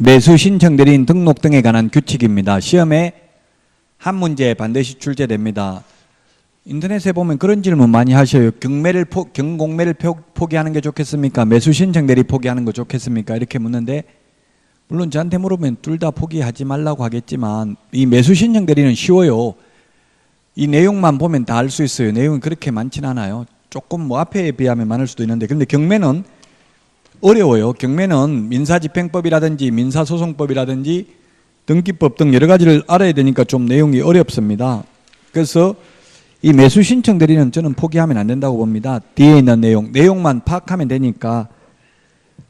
매수 신청 대리인 등록 등에 관한 규칙입니다. 시험에 한 문제 반드시 출제됩니다. 인터넷에 보면 그런 질문 많이 하셔요. 경공매를 포기하는 게 좋겠습니까? 매수 신청 대리 포기하는 거 좋겠습니까? 이렇게 묻는데, 물론 저한테 물으면 둘 다 포기하지 말라고 하겠지만, 이 매수 신청 대리는 쉬워요. 이 내용만 보면 다 알 수 있어요. 내용이 그렇게 많진 않아요. 조금 뭐 앞에 비하면 많을 수도 있는데, 근데 경매는 어려워요. 경매는 민사집행법이라든지 민사소송법이라든지 등기법 등 여러 가지를 알아야 되니까 좀 내용이 어렵습니다. 그래서 이 매수 신청 대리는 저는 포기하면 안 된다고 봅니다. 뒤에 있는 내용만 파악하면 되니까.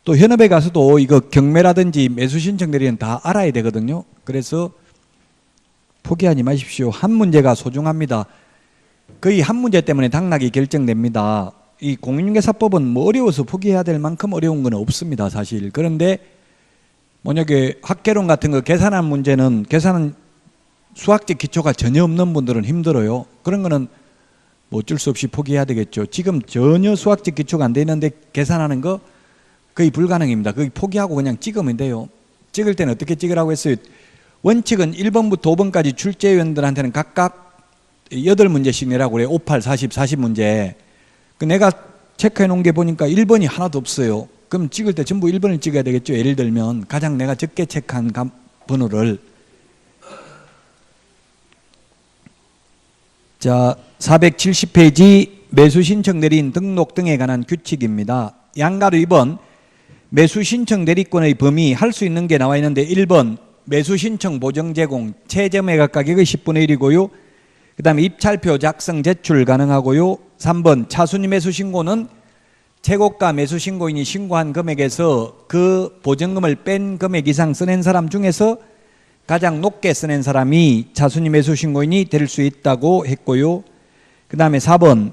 또 현업에 가서도 이거 경매라든지 매수 신청 대리는 다 알아야 되거든요. 그래서 포기하지 마십시오. 한 문제가 소중합니다. 거의 한 문제 때문에 당락이 결정됩니다. 이 공인중개사법은 뭐 어려워서 포기해야 될 만큼 어려운 건 없습니다, 사실. 그런데 만약에 학개론 같은 거 계산한 문제는 계산은 수학적 기초가 전혀 없는 분들은 힘들어요. 그런 거는 뭐 어쩔 수 없이 포기해야 되겠죠. 지금 전혀 수학적 기초가 안 돼 있는데 계산하는 거 거의 불가능입니다. 거의 포기하고 그냥 찍으면 돼요. 찍을 때는 어떻게 찍으라고 했어요? 원칙은 1번부터 5번까지 출제위원들한테는 각각 8문제씩 내라고 그래요. 58, 40, 40문제. 내가 체크해 놓은 게 보니까 1번이 하나도 없어요. 그럼 찍을 때 전부 1번을 찍어야 되겠죠. 예를 들면 가장 내가 적게 체크한 번호를. 자, 470페이지 매수 신청 대리인 등록 등에 관한 규칙입니다. 양가로 2번 매수 신청 대리권의 범위 할 수 있는 게 나와 있는데 1번 매수 신청 보정 제공 최저 매각 가격의 10분의 1이고요. 그 다음에 입찰표 작성 제출 가능하고요. 3번 차순위 매수 신고는 최고가 매수 신고인이 신고한 금액에서 그 보증금을 뺀 금액 이상 써낸 사람 중에서 가장 높게 써낸 사람이 차순위 매수 신고인이 될 수 있다고 했고요. 그 다음에 4번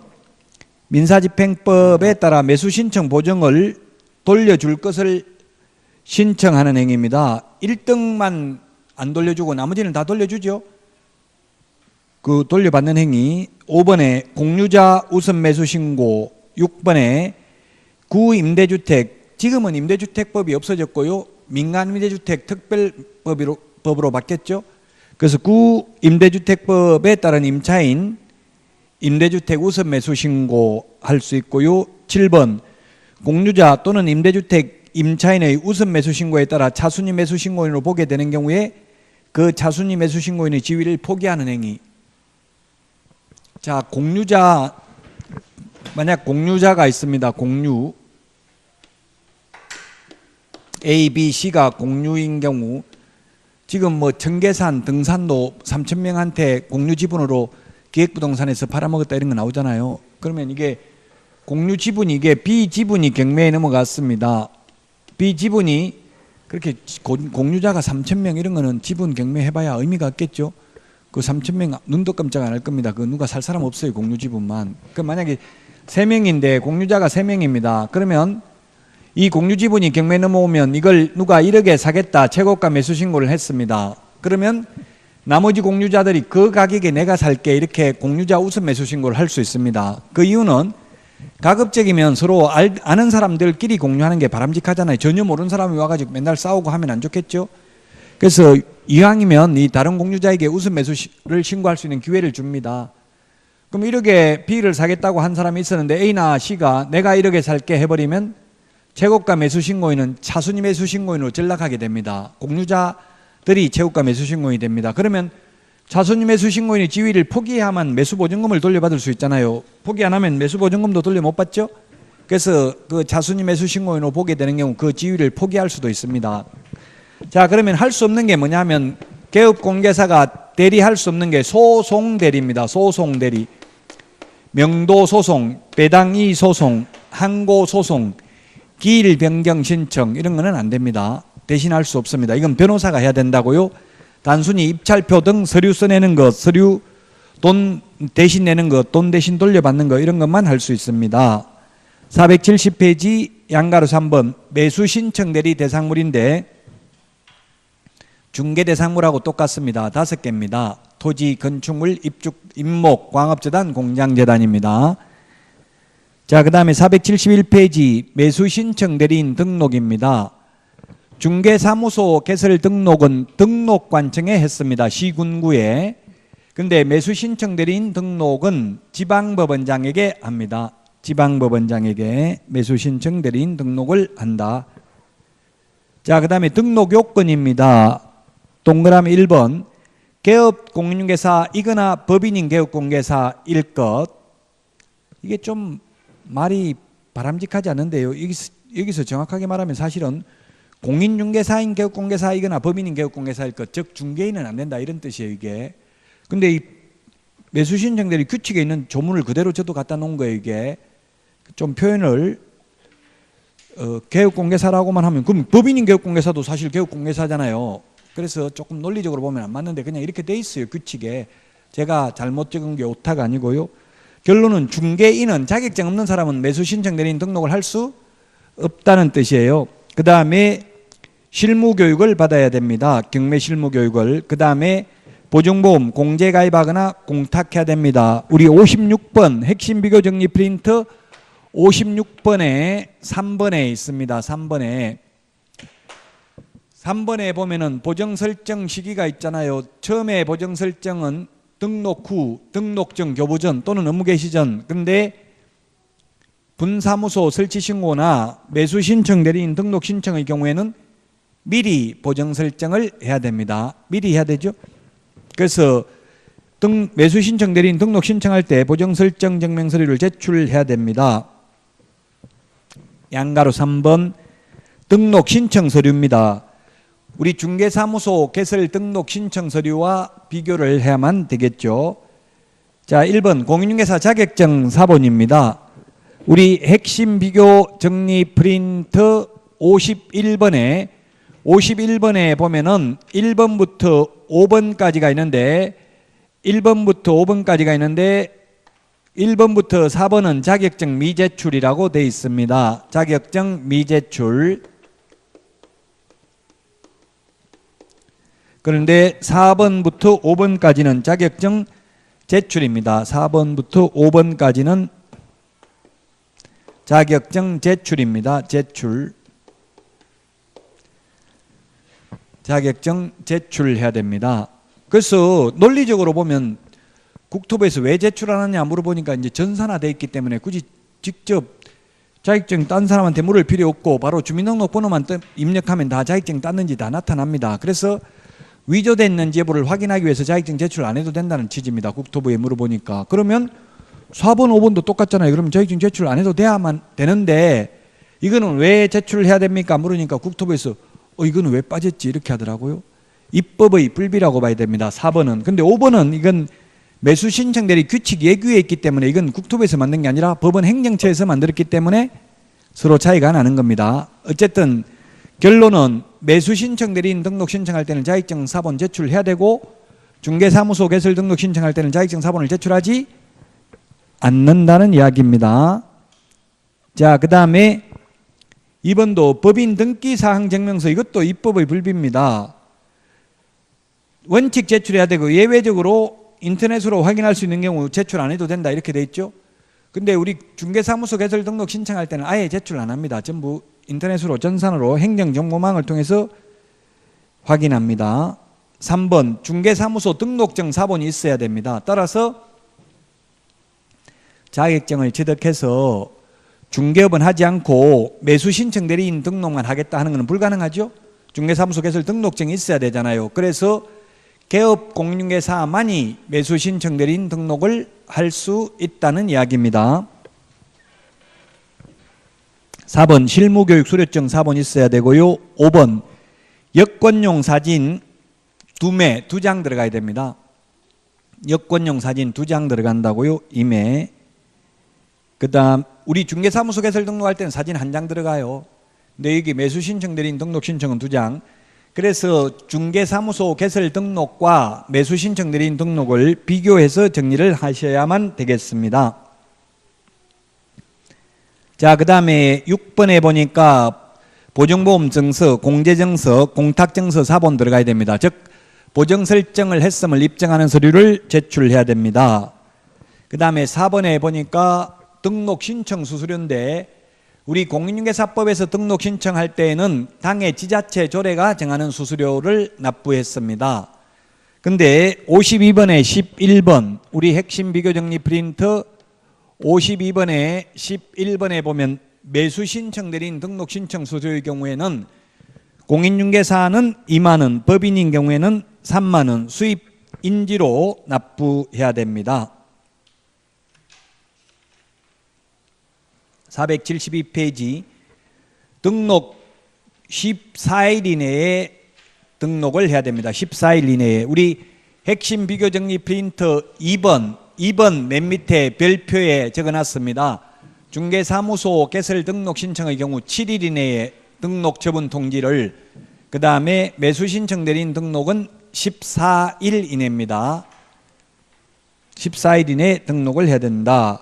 민사집행법에 따라 매수 신청 보증을 돌려줄 것을 신청하는 행위입니다. 1등만 안 돌려주고 나머지는 다 돌려주죠. 그 돌려받는 행위. 5번에 공유자 우선 매수 신고, 6번에 구임대주택, 지금은 임대주택법이 없어졌고요. 민간임대주택 특별법으로 바뀌었죠. 그래서 구임대주택법에 따른 임차인 임대주택 우선 매수 신고할 수 있고요. 7번 공유자 또는 임대주택 임차인의 우선 매수 신고에 따라 차순위 매수 신고인으로 보게 되는 경우에 그 차순위 매수 신고인의 지위를 포기하는 행위. 자, 공유자, 만약 공유자가 있습니다. 공유 A, B, C가 공유인 경우 지금 뭐 청계산, 등산로 3,000명한테 공유 지분으로 기획부동산에서 팔아먹었다 이런 거 나오잖아요. 그러면 이게 공유 지분이 이게 B 지분이 경매에 넘어갔습니다. B 지분이 그렇게 공유자가 3,000명 이런 거는 지분 경매 해봐야 의미가 없겠죠. 그 3,000명 눈도 깜짝 안 할 겁니다. 그 누가 살 사람 없어요. 공유 지분만. 그 만약에 3명인데 공유자가 3명입니다. 그러면 이 공유 지분이 경매에 넘어오면 이걸 누가 1억에 사겠다 최고가 매수 신고를 했습니다. 그러면 나머지 공유자들이 그 가격에 내가 살게 이렇게 공유자 우선 매수 신고를 할 수 있습니다. 그 이유는 가급적이면 서로 아는 사람들끼리 공유하는 게 바람직하잖아요. 전혀 모르는 사람이 와가지고 맨날 싸우고 하면 안 좋겠죠. 그래서 이왕이면 이 다른 공유자에게 우선 매수를 신고할 수 있는 기회를 줍니다. 그럼 1억에 B를 사겠다고 한 사람이 있었는데 A나 C가 내가 1억에 살게 해버리면 최고가 매수 신고인은 차순위 매수 신고인으로 전락하게 됩니다. 공유자들이 최고가 매수 신고인이 됩니다. 그러면 차순위 매수 신고인의 지위를 포기해야만 매수 보증금을 돌려받을 수 있잖아요. 포기 안 하면 매수 보증금도 돌려 못 받죠. 그래서 그 차순위 매수 신고인으로 보게 되는 경우 그 지위를 포기할 수도 있습니다. 자, 그러면 할 수 없는 게 뭐냐면 개업공개사가 대리할 수 없는 게 소송대리입니다. 소송대리. 명도소송, 배당이 소송, 항고소송, 기일 변경 신청 이런 거는 안 됩니다. 대신할 수 없습니다. 이건 변호사가 해야 된다고요. 단순히 입찰표 등 서류 써내는 것, 서류 돈 대신 내는 것, 돈 대신 돌려받는 것 이런 것만 할 수 있습니다. 470페이지 양가로 3번 매수 신청 대리 대상물인데 중개 대상물하고 똑같습니다. 5개입니다. 토지, 건축물, 임목, 광업재단, 공장재단입니다. 자, 그 다음에 471페이지 매수 신청 대리인 등록입니다. 중개사무소 개설 등록은 등록관청에 했습니다. 시군구에. 근데 매수신청대리인 등록은 지방법원장에게 합니다. 지방법원장에게 매수신청대리인 등록을 한다. 자, 그 다음에 등록 요건입니다. 동그라미 1번. 개업공인중개사이거나 법인인 개업공개사일 것. 이게 좀 말이 바람직하지 않은데요. 여기서 정확하게 말하면 사실은 공인중개사인 개업공개사이거나 법인인 개업공개사일 것, 즉 중개인은 안 된다 이런 뜻이에요. 이게. 근데 이 매수신청대리 규칙에 있는 조문을 그대로 저도 갖다 놓은 거예요. 이게 좀 표현을 개업공개사라고만 하면 그럼 법인인 개업공개사도 사실 개업공개사잖아요. 그래서 조금 논리적으로 보면 안 맞는데 그냥 이렇게 돼 있어요. 규칙에. 제가 잘못 적은 게 오타가 아니고요. 결론은 중개인은 자격증 없는 사람은 매수신청대리인 등록을 할 수 없다는 뜻이에요. 그 다음에 실무교육을 받아야 됩니다. 경매 실무교육을. 그 다음에 보증보험 공제가입하거나 공탁해야 됩니다. 우리 56번 핵심 비교 정리 프린트 56번에 3번에 있습니다. 3번에 보면은 보정 설정 시기가 있잖아요. 처음에 보정 설정은 등록 후, 등록 전, 교부 전 또는 업무 개시 전. 근데 분사무소 설치 신고나 매수 신청 대리인 등록 신청의 경우에는 미리 보정 설정을 해야 됩니다. 미리 해야 되죠. 그래서 매수 신청 대리인 등록 신청할 때 보정 설정 증명 서류를 제출해야 됩니다. 양가로 3번 등록 신청 서류입니다. 우리 중개사무소 개설 등록 신청 서류와 비교를 해야만 되겠죠. 자, 1번 공인중개사 자격증 사본입니다. 우리 핵심 비교 정리 프린트 51번에 보면은 1번부터 5번까지가 있는데 1번부터 4번은 자격증 미제출이라고 되어 있습니다. 자격증 미제출. 그런데 4번부터 5번까지는 자격증 제출입니다. 4번부터 5번까지는 자격증 제출입니다. 제출. 자격증 제출해야 됩니다. 그래서 논리적으로 보면 국토부에서 왜 제출 안 하냐 물어보니까 이제 전산화되어 있기 때문에 굳이 직접 자격증 딴 사람한테 물을 필요 없고 바로 주민등록번호만 입력하면 다 자격증 땄는지 다 나타납니다. 그래서 위조됐는지 여부를 확인하기 위해서 자격증 제출 안 해도 된다는 취지입니다. 국토부에 물어보니까. 그러면 4번, 5번도 똑같잖아요. 그러면 자격증 제출 안 해도 돼야만 되는데 이거는 왜 제출을 해야 됩니까? 물으니까 국토부에서 이거는 왜 빠졌지? 이렇게 하더라고요. 입법의 불비라고 봐야 됩니다. 4번은. 근데 5번은 이건 매수 신청 대리 규칙 예규에 있기 때문에 이건 국토부에서 만든 게 아니라 법원 행정처에서 만들었기 때문에 서로 차이가 나는 겁니다. 어쨌든 결론은 매수 신청 대리인 등록 신청할 때는 자격증 사본 제출해야 되고 중개사무소 개설 등록 신청할 때는 자격증 사본을 제출하지 않는다는 이야기입니다. 자, 그 다음에 2번도 법인 등기사항 증명서. 이것도 입법의 불비입니다. 원칙 제출해야 되고 예외적으로 인터넷으로 확인할 수 있는 경우 제출 안 해도 된다 이렇게 돼 있죠. 근데 우리 중개사무소 개설 등록 신청할 때는 아예 제출 안 합니다. 전부 인터넷으로 전산으로 행정정보망을 통해서 확인합니다. 3번 중개사무소 등록증 사본이 있어야 됩니다. 따라서 자격증을 취득해서 중개업은 하지 않고 매수신청 대리인 등록만 하겠다 하는 것은 불가능하죠. 중개사무소 개설 등록증이 있어야 되잖아요. 그래서 개업공인중개사만이 매수신청 대리인 등록을 할 수 있다는 이야기입니다. 4번 실무교육 수료증 사본 있어야 되고요. 5번 여권용 사진 2장 들어가야 됩니다. 여권용 사진 2장 들어간다고요. 임에. 그 다음 우리 중개사무소 개설 등록할 때는 사진 1장 들어가요. 근데 여기 매수신청 대리인 등록 신청은 2장. 그래서 중개사무소 개설 등록과 매수신청 대리인 등록을 비교해서 정리를 하셔야만 되겠습니다. 자, 그 다음에 6번에 보니까 보증보험 증서, 공제증서, 공탁증서 사본 들어가야 됩니다. 즉 보정 설정을 했음을 입증하는 서류를 제출해야 됩니다. 그 다음에 4번에 보니까 등록 신청 수수료인데 우리 공인중개사법에서 등록 신청할 때에는 당해 지자체 조례가 정하는 수수료를 납부했습니다. 근데 52번에 11번 우리 핵심 비교정리 프린트 52번에 11번에 보면 매수 신청 대리인 등록 신청 수수료의 경우에는 공인중개사는 2만 원, 법인인 경우에는 3만 원 수입 인지로 납부해야 됩니다. 472페이지 등록 14일 이내에 등록을 해야 됩니다. 14일 이내에. 우리 핵심 비교정리 프린터 2번 맨 밑에 별표에 적어놨습니다. 중개사무소 개설 등록 신청의 경우 7일 이내에 등록 처분 통지를, 그 다음에 매수 신청 대리인 등록은 14일 이내입니다. 14일 이내에 등록을 해야 된다.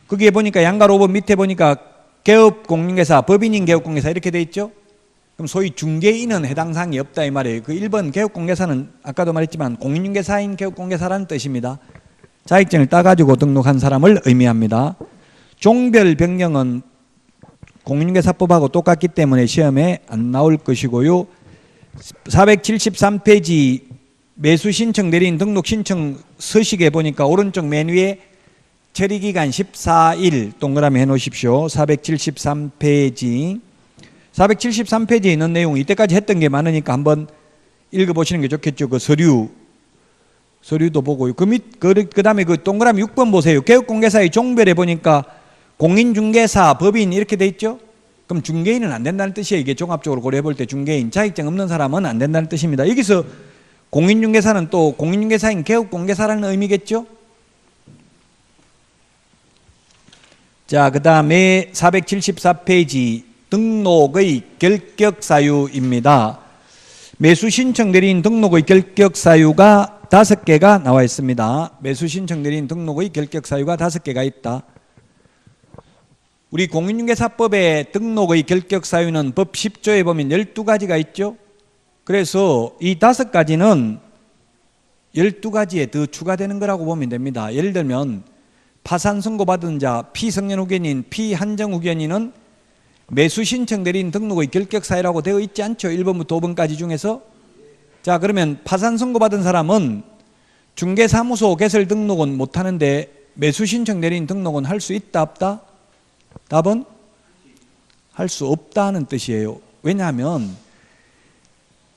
거기에 보니까 양가 5번 밑에 보니까 개업공인중개사, 법인인 개업공인중개사 이렇게 돼 있죠. 그럼 소위 중개인은 해당 사항이 없다 이 말이에요. 그 1번 개업공인중개사는 아까도 말했지만 공인중개사인 개업공인중개사라는 뜻입니다. 자격증을 따가지고 등록한 사람을 의미합니다. 종별 변경은 공인중개사법하고 똑같기 때문에 시험에 안 나올 것이고요. 473페이지 매수 신청 대리인 등록 신청 서식에 보니까 오른쪽 맨 위에 처리기간 14일 동그라미 해놓으십시오. 473페이지 473페이지에 있는 내용 이때까지 했던 게 많으니까 한번 읽어보시는 게 좋겠죠. 그 서류도 보고요. 그 다음에 그 동그라미 6번 보세요. 개업공개사의 종별에 보니까 공인중개사, 법인 이렇게 돼 있죠. 그럼 중개인은 안 된다는 뜻이에요. 이게 종합적으로 고려해 볼 때 중개인, 자격증 없는 사람은 안 된다는 뜻입니다. 여기서 공인중개사는 또 공인중개사인 개업공개사라는 의미겠죠. 자, 그 다음에 474페이지 등록의 결격사유입니다. 매수신청 대리인 등록의 결격사유가 5개가 나와 있습니다. 매수신청 대리인 등록의 결격사유가 5개가 있다. 우리 공인중개사법의 등록의 결격사유는 법 10조에 보면 12가지가 있죠. 그래서 이 5가지는 12가지에 더 추가되는 거라고 보면 됩니다. 예를 들면 파산 선고받은 자, 피성년 후견인, 피한정 후견인은 매수 신청 대리인 등록의 결격사유라고 되어 있지 않죠. 1번부터 5번까지 중에서. 자, 그러면 파산 선고받은 사람은 중개사무소 개설 등록은 못하는데 매수 신청 대리인 등록은 할 수 있다 없다? 답은 할 수 없다는 뜻이에요. 왜냐하면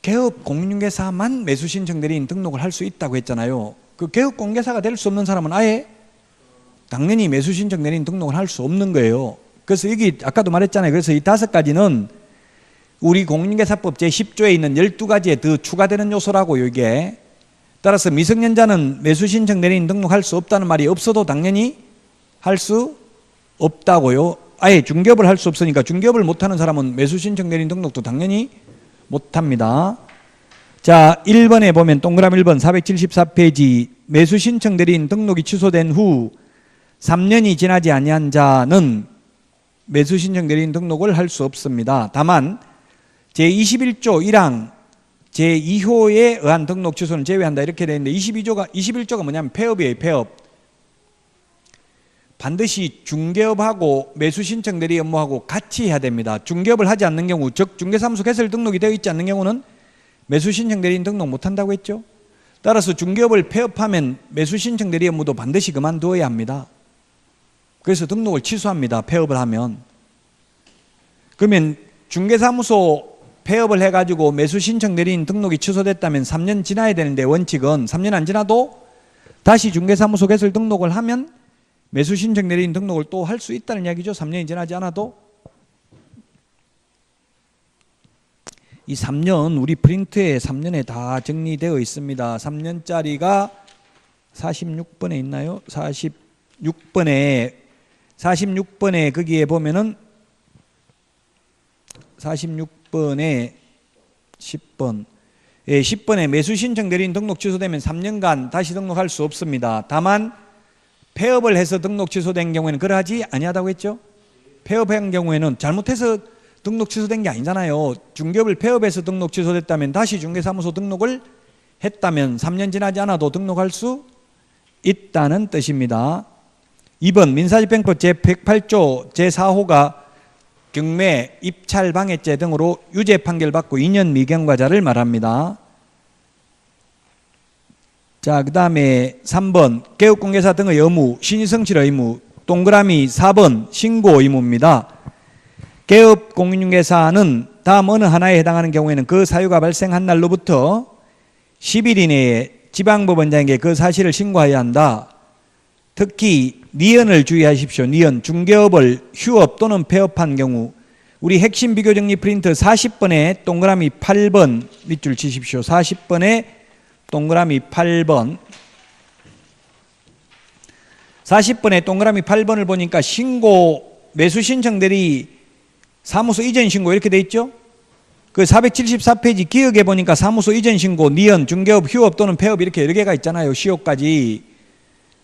개업 공인중개사만 매수 신청 대리인 등록을 할 수 있다고 했잖아요. 그 개업 공개사가 될 수 없는 사람은 아예 당연히 매수 신청 대리인 등록을 할 수 없는 거예요. 그래서 여기 아까도 말했잖아요. 그래서 이 5가지는 우리 공인중개사법 제10조에 있는 12가지에 더 추가되는 요소라고요. 이게 따라서 미성년자는 매수 신청 대리인 등록할 수 없다는 말이 없어도 당연히 할 수 없다고요. 아예 중개업을 할 수 없으니까 중개업을 못하는 사람은 매수 신청 대리인 등록도 당연히 못합니다. 자, 1번에 보면 동그라미 1번 474페이지 매수 신청 대리인 등록이 취소된 후 3년이 지나지 아니한 자는 매수 신청 대리인 등록을 할 수 없습니다. 다만 제21조 1항 제2호에 의한 등록 취소는 제외한다 이렇게 되어 있는데 21조가 뭐냐면 폐업이에요. 폐업. 반드시 중개업하고 매수 신청 대리 업무하고 같이 해야 됩니다. 중개업을 하지 않는 경우, 즉 중개사무소 개설 등록이 되어 있지 않는 경우는 매수 신청 대리인 등록 못한다고 했죠. 따라서 중개업을 폐업하면 매수 신청 대리 업무도 반드시 그만두어야 합니다. 그래서 등록을 취소합니다. 폐업을 하면. 그러면 중개사무소 폐업을 해가지고 매수 신청 대리인 등록이 취소됐다면 3년 지나야 되는데 원칙은 3년 안 지나도 다시 중개사무소 개설 등록을 하면 매수 신청 대리인 등록을 또 할 수 있다는 이야기죠. 3년이 지나지 않아도. 이 3년 우리 프린트에 3년에 다 정리되어 있습니다. 3년짜리가 46번에 있나요? 46번에 거기에 보면은 46번에 10번. 예, 10번에 매수 신청 대리인 등록 취소되면 3년간 다시 등록할 수 없습니다. 다만 폐업을 해서 등록 취소된 경우에는 그러하지 아니하다고 했죠. 폐업한 경우에는 잘못해서 등록 취소된 게 아니잖아요. 중개업을 폐업해서 등록 취소됐다면 다시 중개사무소 등록을 했다면 3년 지나지 않아도 등록할 수 있다는 뜻입니다. 2번 민사집행법 제108조 제4호가 경매, 입찰 방해죄 등으로 유죄 판결받고 2년 미경과자를 말합니다. 자, 그 다음에 3번 개업공개사 등의 의무, 신의성실 의무. 동그라미 4번 신고 의무입니다. 개업공인중개사는 다음 어느 하나에 해당하는 경우에는 그 사유가 발생한 날로부터 10일 이내에 지방법원장에게 그 사실을 신고해야 한다. 특히 니은을 주의하십시오. 니은, 중개업을 휴업 또는 폐업한 경우. 우리 핵심 비교정리 프린트 40번에 동그라미 8번 밑줄 치십시오. 40번에 동그라미 8번. 40번에 동그라미 8번을 보니까 신고, 매수 신청들이 사무소 이전 신고 이렇게 돼 있죠? 그 474페이지 기억에 보니까 사무소 이전 신고, 니은, 중개업, 휴업 또는 폐업 이렇게 여러 개가 있잖아요. 시효까지.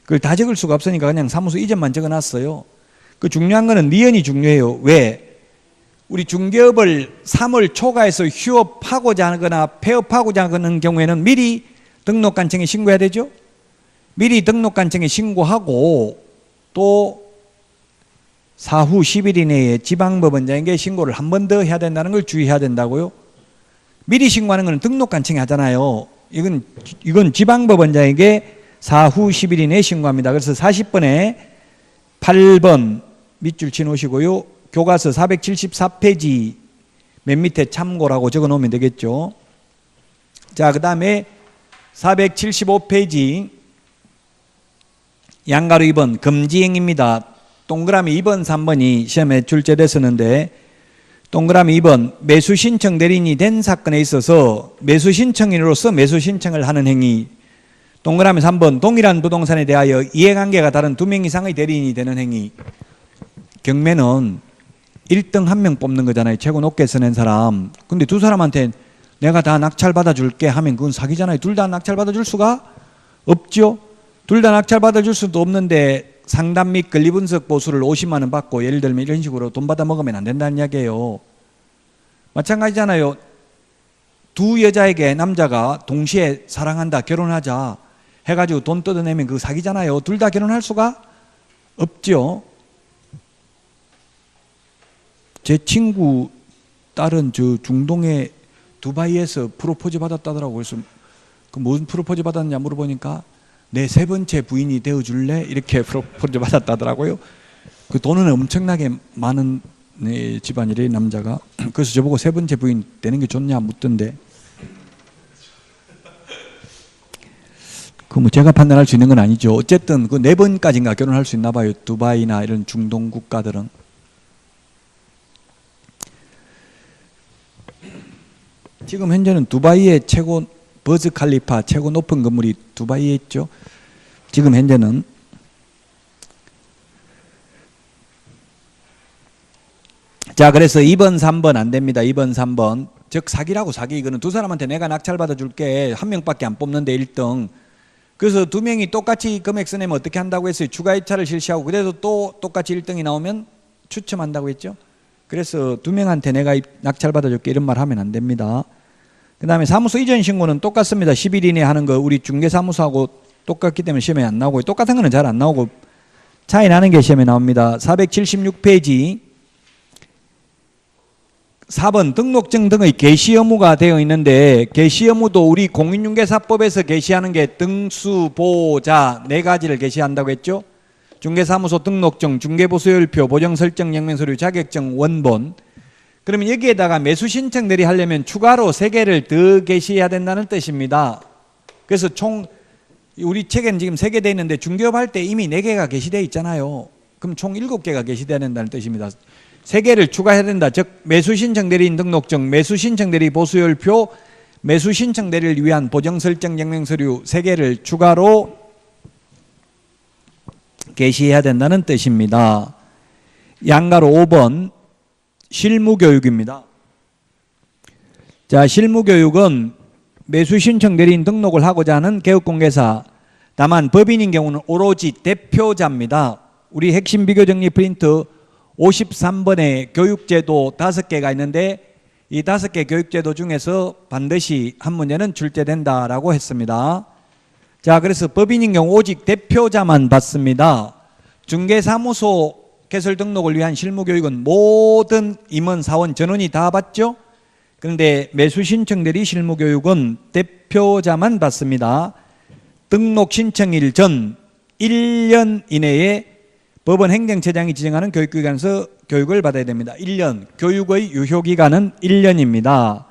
그걸 다 적을 수가 없으니까 그냥 사무소 이전만 적어놨어요. 그 중요한 거는 니은이 중요해요. 왜? 우리 중개업을 3월 초과해서 휴업하고자 하거나 폐업하고자 하는 경우에는 미리 등록관청에 신고해야 되죠? 미리 등록관청에 신고하고 또 사후 10일 이내에 지방법원장에게 신고를 한 번 더 해야 된다는 걸 주의해야 된다고요. 미리 신고하는 건 등록관청이 하잖아요. 이건 지방법원장에게 사후 10일 이내에 신고합니다. 그래서 40번에 8번 밑줄 치놓으시고요. 교과서 474페이지 맨 밑에 참고라고 적어 놓으면 되겠죠. 자, 그 다음에 475페이지 양가로 2번 금지행입니다. 동그라미 2번, 3번이 시험에 출제됐었는데 동그라미 2번 매수신청 대리인이 된 사건에 있어서 매수신청인으로서 매수신청을 하는 행위. 동그라미 3번 동일한 부동산에 대하여 이해관계가 다른 2명 이상의 대리인이 되는 행위. 경매는 1등 1명 뽑는 거잖아요. 최고 높게 써낸 사람. 근데 두 사람한테 내가 다 낙찰 받아줄게 하면 그건 사기잖아요. 둘 다 낙찰 받아줄 수가 없죠. 둘 다 낙찰 받아줄 수도 없는데 상담 및 권리분석 보수를 50만 원 받고 예를 들면 이런 식으로 돈 받아 먹으면 안 된다는 이야기예요. 마찬가지잖아요. 두 여자에게 남자가 동시에 사랑한다, 결혼하자 해가지고 돈 뜯어내면 그거 사기잖아요. 둘 다 결혼할 수가 없죠. 제 친구 딸은 저 중동의 두바이에서 프로포즈 받았다더라고요. 그래서 그 무슨 프로포즈 받았느냐 물어보니까 내 세 번째 부인이 되어줄래? 이렇게 프로포즈 받았다더라고요. 그 돈은 엄청나게 많은 집안이래 남자가. 그래서 저보고 세 번째 부인 되는 게 좋냐 묻던데. 그 뭐 제가 판단할 수 있는 건 아니죠. 어쨌든 그 4번까지인가 결혼할 수 있나 봐요. 두바이나 이런 중동 국가들은. 지금 현재는 두바이의 최고 버즈 칼리파 최고 높은 건물이 두바이에 있죠. 지금 현재는. 자, 그래서 2번, 3번 안 됩니다. 2번, 3번. 즉 사기라고 사기. 이거는 두 사람한테 내가 낙찰 받아줄게. 한 명밖에 안 뽑는데 1등. 그래서 두 명이 똑같이 금액 써내면 어떻게 한다고 했어요? 추가 입찰을 실시하고 그래도 또 똑같이 1등이 나오면 추첨한다고 했죠. 그래서 두 명한테 내가 낙찰 받아줄게 이런 말 하면 안 됩니다. 그 다음에 사무소 이전 신고는 똑같습니다. 10일 이내에 하는 거 우리 중개사무소하고 똑같기 때문에 시험에 안 나오고 똑같은 거는 잘 안 나오고 차이 나는 게 시험에 나옵니다. 476페이지 4번 등록증 등의 게시 의무가 되어 있는데 게시 의무도 우리 공인중개사법에서 게시하는 게 등수보자 4가지를 게시한다고 했죠. 중개사무소 등록증, 중개보수열표, 보정설정 영명서류, 자격증, 원본. 그러면 여기에다가 매수신청 대리하려면 추가로 3개를 더 게시해야 된다는 뜻입니다. 그래서 총 우리 책에는 지금 3개 되어 있는데 중개업 할 때 이미 4개가 게시되어 있잖아요. 그럼 총 7개가 게시되어야 된다는 뜻입니다. 3개를 추가해야 된다. 즉 매수신청 대리인 등록증, 매수신청 대리 보수열표, 매수신청 대리를 위한 보정설정 영명서류 3개를 추가로 게시해야 된다는 뜻입니다. 양가로 5번 실무교육입니다. 자, 실무교육은 매수신청 대리인 등록을 하고자 하는 개업공개사, 다만 법인인 경우는 오로지 대표자입니다. 우리 핵심 비교정리 프린트 53번에 교육제도 5개가 있는데 이 5개 교육제도 중에서 반드시 한 문제는 출제된다라고 했습니다. 자, 그래서 법인인 경우 오직 대표자만 받습니다. 중개사무소 개설 등록을 위한 실무교육은 모든 임원, 사원, 전원이 다 받죠. 그런데 매수 신청 대리 실무교육은 대표자만 받습니다. 등록 신청일 전 1년 이내에 법원 행정처장이 지정하는 교육기관에서 교육을 받아야 됩니다. 1년, 교육의 유효기간은 1년입니다.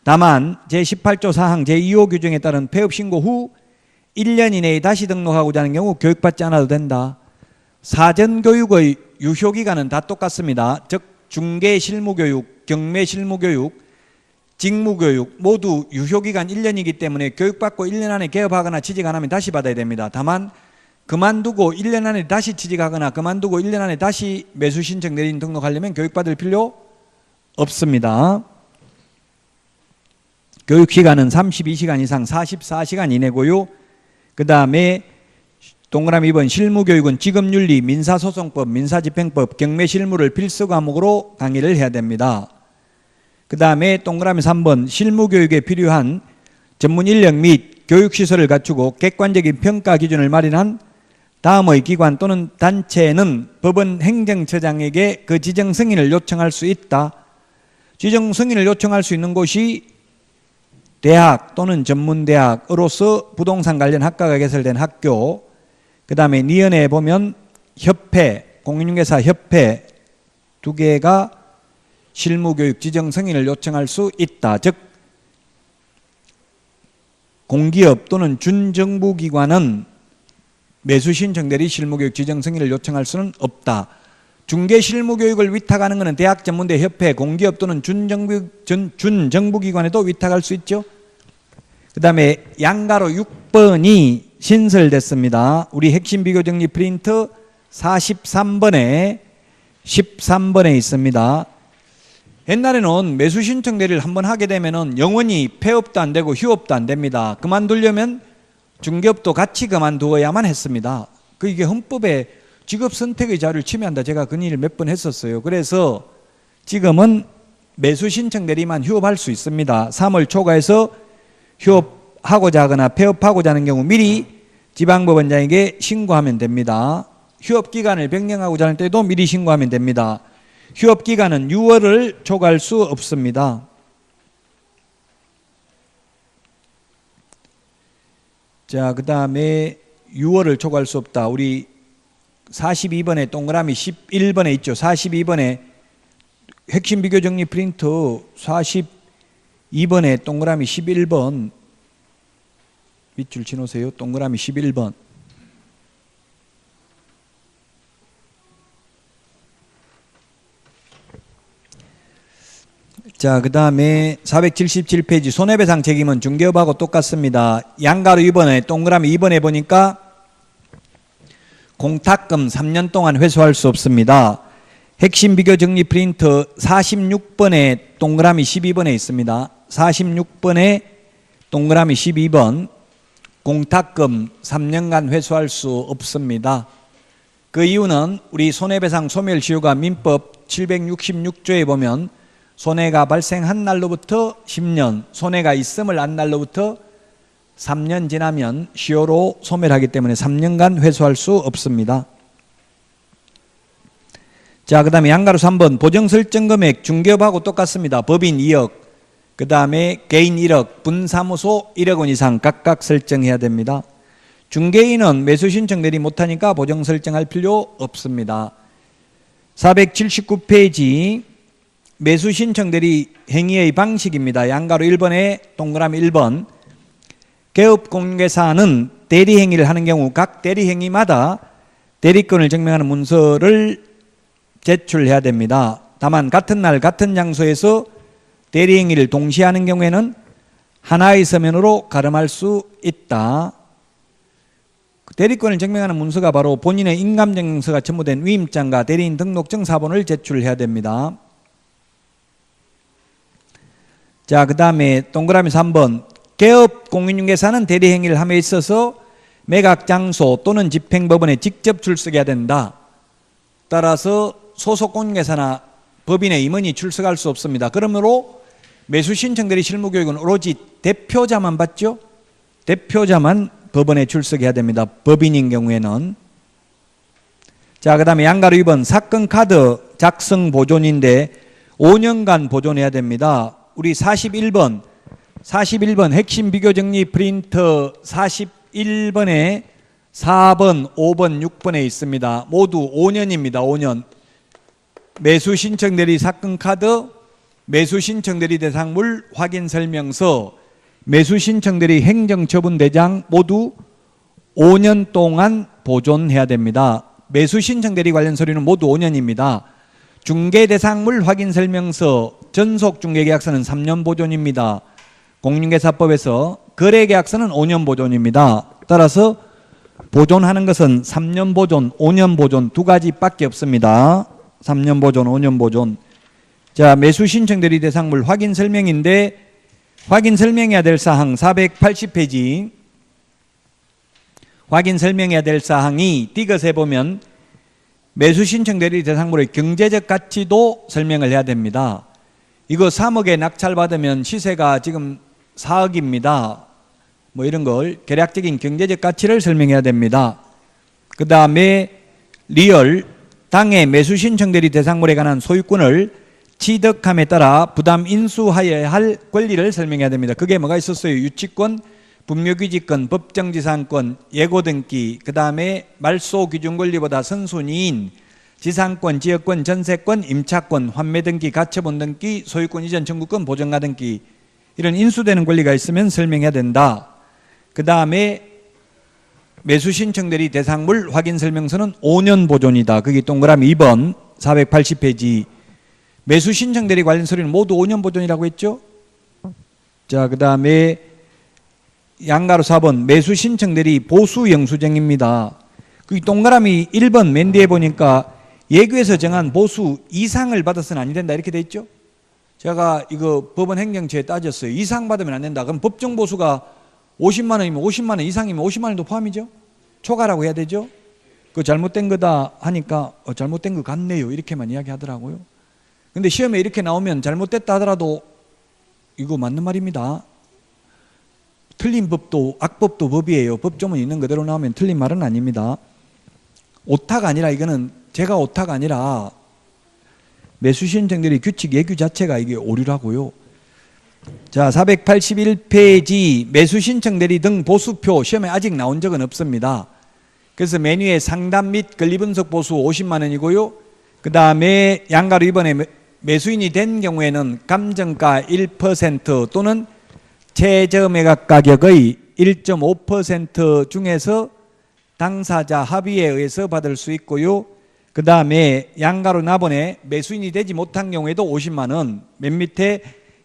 다만 제18조 사항 제2호 규정에 따른 폐업 신고 후 1년 이내에 다시 등록하고자 하는 경우 교육받지 않아도 된다. 사전교육의 유효기간은 다 똑같습니다. 즉 중개실무교육, 경매실무교육, 직무교육 모두 유효기간 1년이기 때문에 교육받고 1년 안에 개업하거나 취직 안 하면 다시 받아야 됩니다. 다만 그만두고 1년 안에 다시 취직하거나 그만두고 1년 안에 다시 매수신청 내린 등록하려면 교육받을 필요 없습니다. 교육시간은 32시간 이상 44시간 이내고요. 그 다음에 동그라미 2번 실무교육은 직업윤리, 민사소송법, 민사집행법, 경매실무를 필수 과목으로 강의를 해야 됩니다. 그 다음에 동그라미 3번 실무교육에 필요한 전문인력 및 교육시설을 갖추고 객관적인 평가 기준을 마련한 다음의 기관 또는 단체는 법원 행정처장에게 그 지정 승인을 요청할 수 있다. 지정 승인을 요청할 수 있는 곳이 대학 또는 전문대학으로서 부동산 관련 학과가 개설된 학교, 그 다음에 니은에 보면 협회, 공인중개사 협회 두 개가 실무교육 지정 승인을 요청할 수 있다. 즉 공기업 또는 준정부기관은 매수신청 대리 실무교육 지정 승인을 요청할 수는 없다. 중개실무교육을 위탁하는 것은 대학 전문대 협회, 공기업 또는 준정부기관에도 위탁할 수 있죠. 그 다음에 양가로 6번이 신설됐습니다. 우리 핵심 비교 정리 프린트 43번에 13번에 있습니다. 옛날에는 매수신청 대리를 한번 하게 되면은 영원히 폐업도 안 되고 휴업도 안 됩니다. 그만두려면 중개업도 같이 그만두어야만 했습니다. 이게 헌법에 직업 선택의 자유를 침해한다. 제가 그 일을 몇 번 했었어요. 그래서 지금은 매수신청 대리만 휴업할 수 있습니다. 3월 초과해서 휴업하고자 하거나 폐업하고자 하는 경우 미리 지방법원장에게 신고하면 됩니다. 휴업기간을 변경하고자 할 때도 미리 신고하면 됩니다. 휴업기간은 6월을 초과할 수 없습니다. 자, 그 다음에 6월을 초과할 수 없다. 우리 42번에 동그라미 11번에 있죠. 42번에 핵심 비교 정리 프린트 42번에 동그라미 11번 밑줄 치놓으세요. 동그라미 11번. 자, 그 다음에 477페이지 손해배상 책임은 중개업하고 똑같습니다. 양가로 2번에 동그라미 2번에 보니까 공탁금 3년 동안 회수할 수 없습니다. 핵심 비교 정리 프린트 46번에 동그라미 12번에 있습니다. 46번에 동그라미 12번 공탁금 3년간 회수할 수 없습니다. 그 이유는 우리 손해배상 소멸시효가 민법 766조에 보면 손해가 발생한 날로부터 10년, 손해가 있음을 안 날로부터 3년 지나면 시효로 소멸하기 때문에 3년간 회수할 수 없습니다. 자, 그 다음에 양가로 3번 보정설정금액 중개업하고 똑같습니다. 법인 2억, 그 다음에 개인 1억, 분사무소 1억 원 이상 각각 설정해야 됩니다. 중개인은 매수신청 내리 못하니까 보정설정할 필요 없습니다. 479페이지 매수신청 대리 행위의 방식입니다. 양가로 1번에 동그라미 1번 개업공개사는 대리행위를 하는 경우 각 대리행위마다 대리권을 증명하는 문서를 제출해야 됩니다. 다만 같은 날 같은 장소에서 대리행위를 동시에 하는 경우에는 하나의 서면으로 가름할 수 있다. 대리권을 증명하는 문서가 바로 본인의 인감증명서가 첨부된 위임장과 대리인 등록증 사본을 제출해야 됩니다. 자, 그 다음에 동그라미 3번 개업 공인중개사는 대리행위를 함에 있어서 매각 장소 또는 집행법원에 직접 출석해야 된다. 따라서 소속 공인중개사나 법인의 임원이 출석할 수 없습니다. 그러므로 매수신청 대리 실무교육은 오로지 대표자만 받죠. 대표자만 법원에 출석해야 됩니다. 법인인 경우에는. 자, 그 다음에 양가로 2번 사건 카드 작성 보존인데 5년간 보존해야 됩니다. 우리 41번 핵심 비교 정리 프린터 41번에 4번, 5번, 6번에 있습니다. 모두 5년입니다. 5년. 매수 신청 대리 사건 카드, 매수 신청 대리 대상물 확인 설명서, 매수 신청 대리 행정 처분 대장 모두 5년 동안 보존해야 됩니다. 매수 신청 대리 관련 서류는 모두 5년입니다. 중개 대상물 확인 설명서, 전속 중개 계약서는 3년 보존입니다. 공인중개사법에서 거래 계약서는 5년 보존입니다. 따라서 보존하는 것은 3년 보존, 5년 보존 두 가지밖에 없습니다. 3년 보존, 5년 보존. 자, 매수 신청 대리 대상물 확인 설명인데 확인 설명해야 될 사항 480페이지. 확인 설명해야 될 사항이 디귿에 보면 매수 신청 대리 대상물의 경제적 가치도 설명을 해야 됩니다. 이거 3억에 낙찰받으면 시세가 지금 4억입니다. 뭐 이런 걸 계략적인 경제적 가치를 설명해야 됩니다. 그 다음에 리얼 당해 매수 신청 대리 대상물에 관한 소유권을 취득함에 따라 부담 인수하여야 할 권리를 설명해야 됩니다. 그게 뭐가 있었어요? 유치권, 분묘규직권, 법정지상권, 예고등기, 그 다음에 말소 규준 권리보다 선순위인 지상권, 지역권, 전세권, 임차권, 환매등기, 가처분등기, 소유권 이전 청구권, 보정가등기 이런 인수되는 권리가 있으면 설명해야 된다. 그 다음에 매수 신청 대리 대상물 확인 설명서는 5년 보존이다. 그게 동그라미 2번 480페이지. 매수 신청 대리 관련 서류는 모두 5년 보존이라고 했죠. 자, 그 다음에 양가로 4번 매수 신청 대리 보수 영수증입니다. 그 동그라미 1번 맨 뒤에 보니까 예규에서 정한 보수 이상을 받아서는 아니 된다 이렇게 돼 있죠. 제가 이거 법원 행정처에 따졌어요. 이상 받으면 안 된다. 그럼 법정 보수가 50만 원이면 50만 원 이상이면 50만 원도 포함이죠. 초과라고 해야 되죠. 그 잘못된 거다 하니까 잘못된 것 같네요 이렇게만 이야기하더라고요. 근데 시험에 이렇게 나오면 잘못됐다 하더라도 이거 맞는 말입니다. 틀린 법도 악법도 법이에요. 법조문 있는 그대로 나오면 틀린 말은 아닙니다. 오타가 아니라 이거는 제가 오타가 아니라 매수 신청들이 규칙 예규 자체가 이게 오류라고요. 자, 481페이지 매수 신청 대리 등 보수표 시험에 아직 나온 적은 없습니다. 그래서 메뉴에 상담 및 권리분석 보수 50만 원이고요. 그 다음에 양가로 이번에 매수인이 된 경우에는 감정가 1% 또는 최저 매각 가격의 1.5% 중에서 당사자 합의에 의해서 받을 수 있고요. 그 다음에 양가로 나번에 매수인이 되지 못한 경우에도 50만 원, 맨 밑에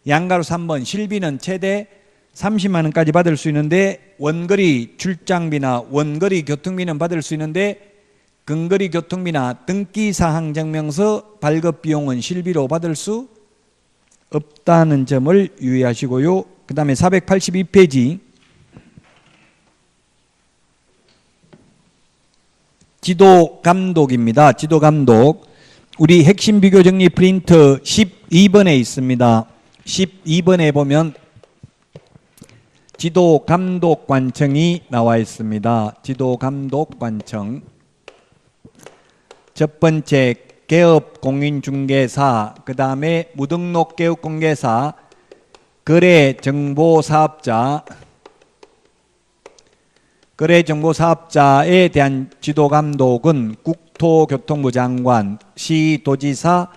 양가로 3번 실비는 최대 30만 원까지 받을 수 있는데 원거리 출장비나 원거리 교통비는 받을 수 있는데 근거리 교통비나 등기사항 증명서 발급 비용은 실비로 받을 수 없다는 점을 유의하시고요. 그 다음에 482페이지 지도감독입니다. 지도감독 우리 핵심 비교 정리 프린트 12번에 있습니다. 12번에 보면 지도감독관청이 나와 있습니다. 지도감독관청 첫 번째 개업공인중개사, 그 다음에 무등록 개업공개사, 거래정보사업자, 거래정보사업자에 대한 지도감독은 국토교통부 장관, 시도지사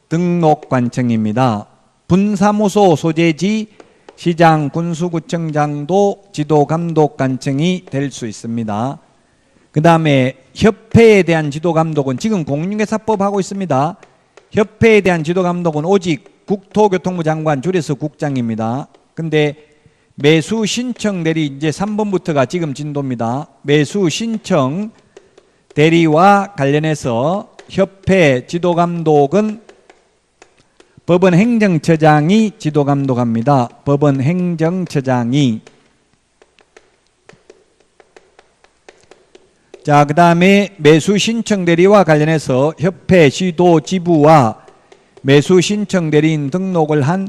등록관청입니다. 분사무소 소재지 시장, 군수구청장도 지도감독관청이 될 수 있습니다. 그 다음에 협회에 대한 지도감독은 지금 공인중개사법 하고 있습니다. 협회에 대한 지도감독은 오직 국토교통부 장관 줄여서 국장입니다. 근데 매수 신청 대리 이제 3번부터가 지금 진도입니다. 매수 신청 대리와 관련해서 협회 지도감독은 법원 행정처장이 지도감독합니다. 법원 행정처장이. 자, 그 다음에 매수 신청 대리와 관련해서 협회 시도 지부와 매수 신청 대리인 등록을 한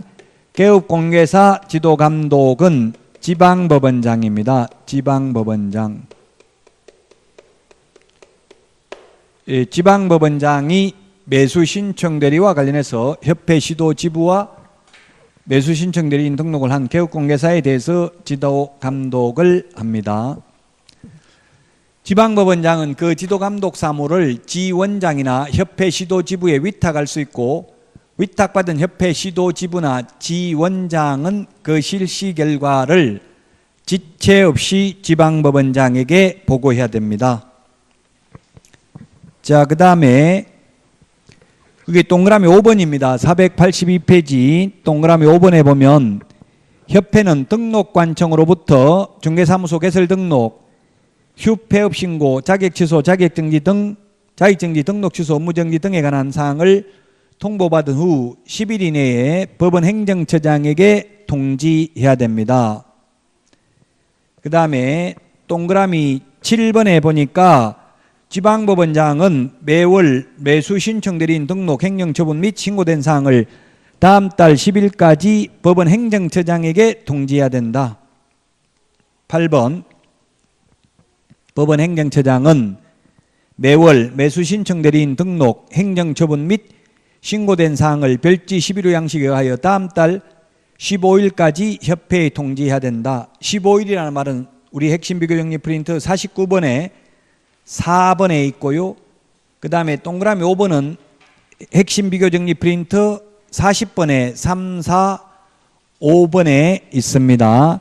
개업공개사 지도감독은 지방법원장입니다. 지방법원장. 지방법원장이 매수 신청 대리와 관련해서 협회 시도 지부와 매수 신청 대리인 등록을 한 개업공개사에 대해서 지도 감독을 합니다. 지방법원장은 그 지도 감독 사무를 지원장이나 협회 시도 지부에 위탁할 수 있고, 위탁받은 협회 시도 지부나 지원장은 그 실시 결과를 지체 없이 지방법원장에게 보고해야 됩니다. 자, 그 다음에 그게 동그라미 5번입니다. 482페이지 동그라미 5번에 보면 협회는 등록관청으로부터 중개사무소 개설 등록, 휴폐업 신고, 자격취소, 자격정지 등 자격정지 등록 취소, 업무정지 등에 관한 사항을 통보받은 후 10일 이내에 법원 행정처장에게 통지해야 됩니다. 그 다음에 동그라미 7번에 보니까 지방법원장은 매월 매수 신청 대리인 등록 행정처분 및 신고된 사항을 다음 달 10일까지 법원 행정처장에게 통지해야 된다. 8번 법원 행정처장은 매월 매수 신청 대리인 등록 행정처분 및 신고된 사항을 별지 11호 양식에 의하여 다음 달 15일까지 협회에 통지해야 된다. 15일이라는 말은 우리 핵심 비교정리 프린트 49번에 4번에 있고요. 그 다음에 동그라미 5번은 핵심 비교정리 프린트 40번에 3, 4, 5번에 있습니다.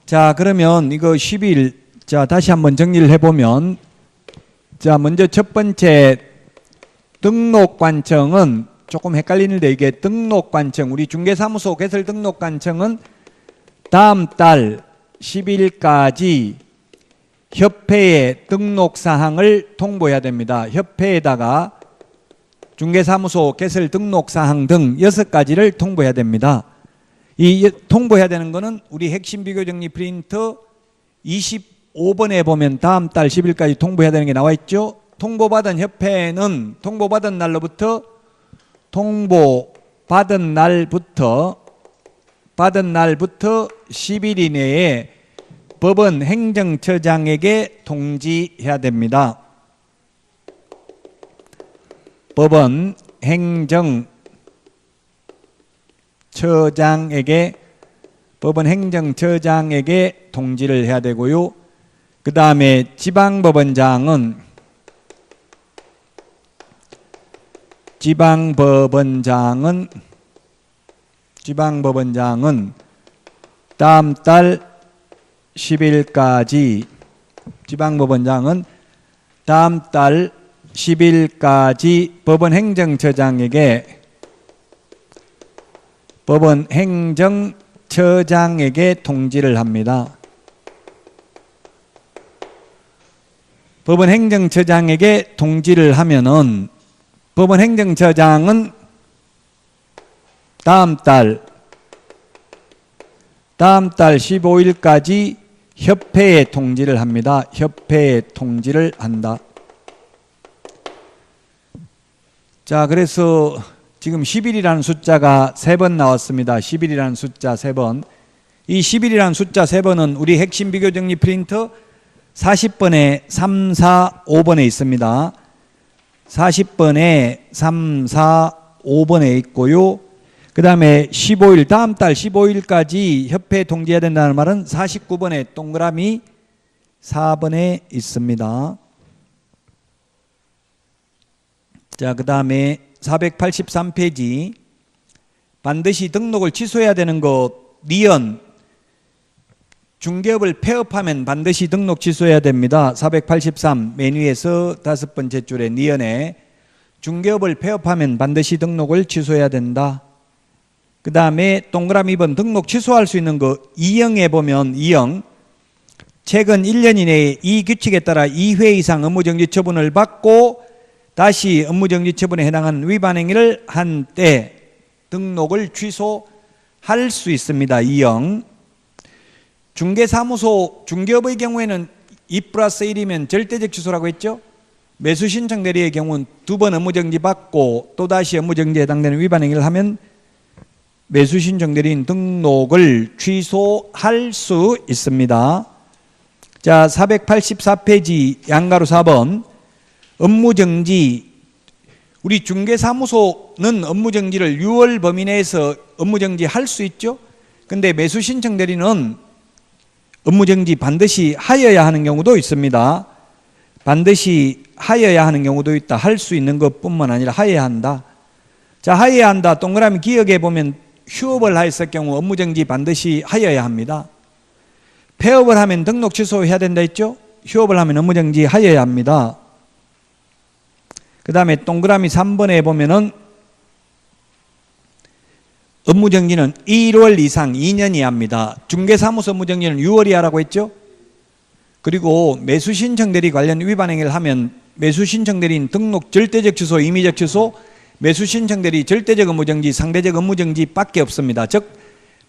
자, 그러면 이거 10일, 자, 다시 한번 정리를 해보면, 자, 먼저 첫 번째 등록관청은 조금 헷갈리는데, 이게 등록관청, 우리 중개사무소 개설 등록관청은 다음 달 10일까지 협회에 등록사항을 통보해야 됩니다. 협회에다가 중개사무소 개설 등록사항 등 6가지를 통보해야 됩니다. 이 통보해야 되는 거는 우리 핵심 비교정리 프린트 25번에 보면 다음 달 10일까지 통보해야 되는 게 나와 있죠. 통보받은 협회는 통보받은 날로부터 10일 이내에 법원 행정처장에게 통지해야 됩니다. 법원 행정처장에게 통지를 해야 되고요. 그 다음에 지방법원장은 다음 달 10일까지 법원 행정처장에게 통지를 합니다. 법원 행정처장에게 통지를 하면은 법원 행정처장은 다음 달 15일까지 협회에 통지를 합니다. 협회에 통지를 한다. 자, 그래서 지금 10일이라는 숫자가 3번 나왔습니다. 10일이라는 숫자 3번. 이 10일이라는 숫자 3번은 우리 핵심 비교정리 프린트 40번에 3, 4, 5번에 있습니다. 40번에 3, 4, 5번에 있고요. 그 다음에 15일, 다음 달 15일까지 협회에 통지해야 된다는 말은 49번에 동그라미 4번에 있습니다. 자, 그 다음에 483페이지 반드시 등록을 취소해야 되는 것 니은 중개업을 폐업하면 반드시 등록 취소해야 됩니다. 483 맨 위에서 5번째 줄에 니은에 중개업을 폐업하면 반드시 등록을 취소해야 된다. 그 다음에 동그라미 2번 등록 취소할 수 있는 거 2형에 보면 2형 최근 1년 이내에 이 규칙에 따라 2회 이상 업무정지 처분을 받고 다시 업무정지 처분에 해당하는 위반 행위를 한 때 등록을 취소할 수 있습니다. 2형 중개사무소 중개업의 경우에는 2+1이면 절대적 취소라고 했죠. 매수신청 대리의 경우는 2번 업무정지 받고 또다시 업무정지에 해당되는 위반 행위를 하면 매수신청 대리인 등록을 취소할 수 있습니다. 자, 484페이지 양가로 4번 업무정지, 우리 중개사무소는 업무정지를 6월 범위 내에서 업무정지 할 수 있죠. 근데 매수신청 대리는 업무정지 반드시 하여야 하는 경우도 있습니다. 반드시 하여야 하는 경우도 있다. 할 수 있는 것뿐만 아니라 하여야 한다. 자, 하여야 한다. 동그라미 기역에 보면 휴업을 하였을 경우 업무정지 반드시 하여야 합니다. 폐업을 하면 등록 취소해야 된다 했죠. 휴업을 하면 업무정지 하여야 합니다. 그 다음에 동그라미 3번에 보면은 업무정지는 1월 이상 2년 이하입니다. 중개사무소 업무정지는 6월 이하라고 했죠. 그리고 매수신청 대리 관련 위반 행위를 하면 매수신청 대리인 등록 절대적 취소, 임의적 취소, 매수신청 대리 절대적 업무정지, 상대적 업무정지 밖에 없습니다. 즉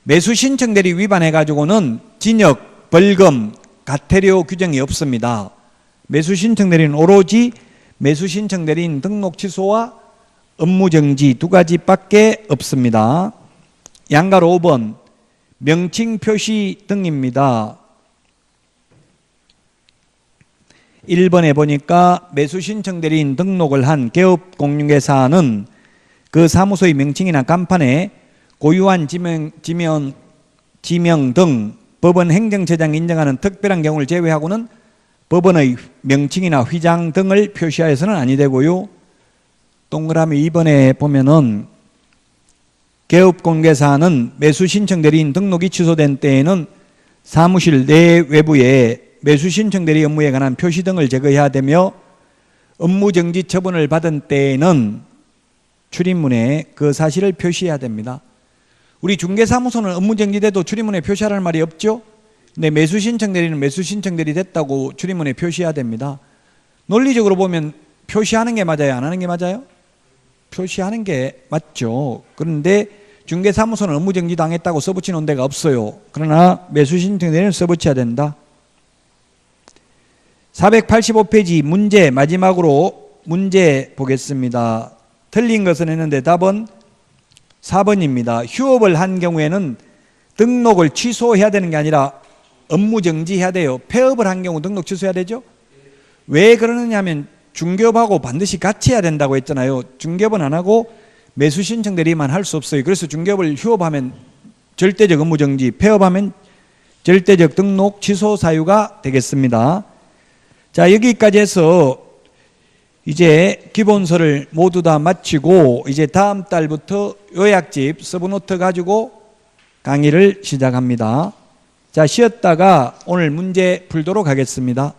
매수신청 대리 위반해 가지고는 징역, 벌금, 과태료 규정이 없습니다. 매수신청 대리는 오로지 매수신청 대리인 등록 취소와 업무정지 두 가지밖에 없습니다. 양가로 5번 명칭 표시 등입니다. 1번에 보니까 매수신청 대리인 등록을 한 개업공인중개사는 그 사무소의 명칭이나 간판에 고유한 지명 등 법원 행정처장이 인정하는 특별한 경우를 제외하고는 법원의 명칭이나 휘장 등을 표시하여서는 아니 되고요. 동그라미 2번에 보면은 개업공개사는 매수신청 대리인 등록이 취소된 때에는 사무실 내 외부에 매수신청 대리 업무에 관한 표시 등을 제거해야 되며 업무정지 처분을 받은 때에는 출입문에 그 사실을 표시해야 됩니다. 우리 중개사무소는 업무정지돼도 출입문에 표시하라는 말이 없죠. 근데 매수신청 대리는 매수신청 대리 됐다고 출입문에 표시해야 됩니다. 논리적으로 보면 표시하는 게 맞아요? 안 하는 게 맞아요? 표시하는 게 맞죠. 그런데 중개사무소는 업무정지 당했다고 써붙이는 데가 없어요. 그러나 매수신청 대리는 써붙여야 된다. 485페이지 문제, 마지막으로 문제 보겠습니다. 틀린 것은 했는데 답은 4번입니다. 휴업을 한 경우에는 등록을 취소해야 되는 게 아니라 업무정지해야 돼요. 폐업을 한 경우 등록 취소해야 되죠. 왜 그러느냐 하면 중개업하고 반드시 같이 해야 된다고 했잖아요. 중개업은 안 하고 매수신청 대리만 할 수 없어요. 그래서 중개업을 휴업하면 절대적 업무정지, 폐업하면 절대적 등록 취소 사유가 되겠습니다. 자, 여기까지 해서 이제 기본서를 모두 다 마치고 이제 다음 달부터 요약집 서브노트 가지고 강의를 시작합니다. 자, 쉬었다가 오늘 문제 풀도록 하겠습니다.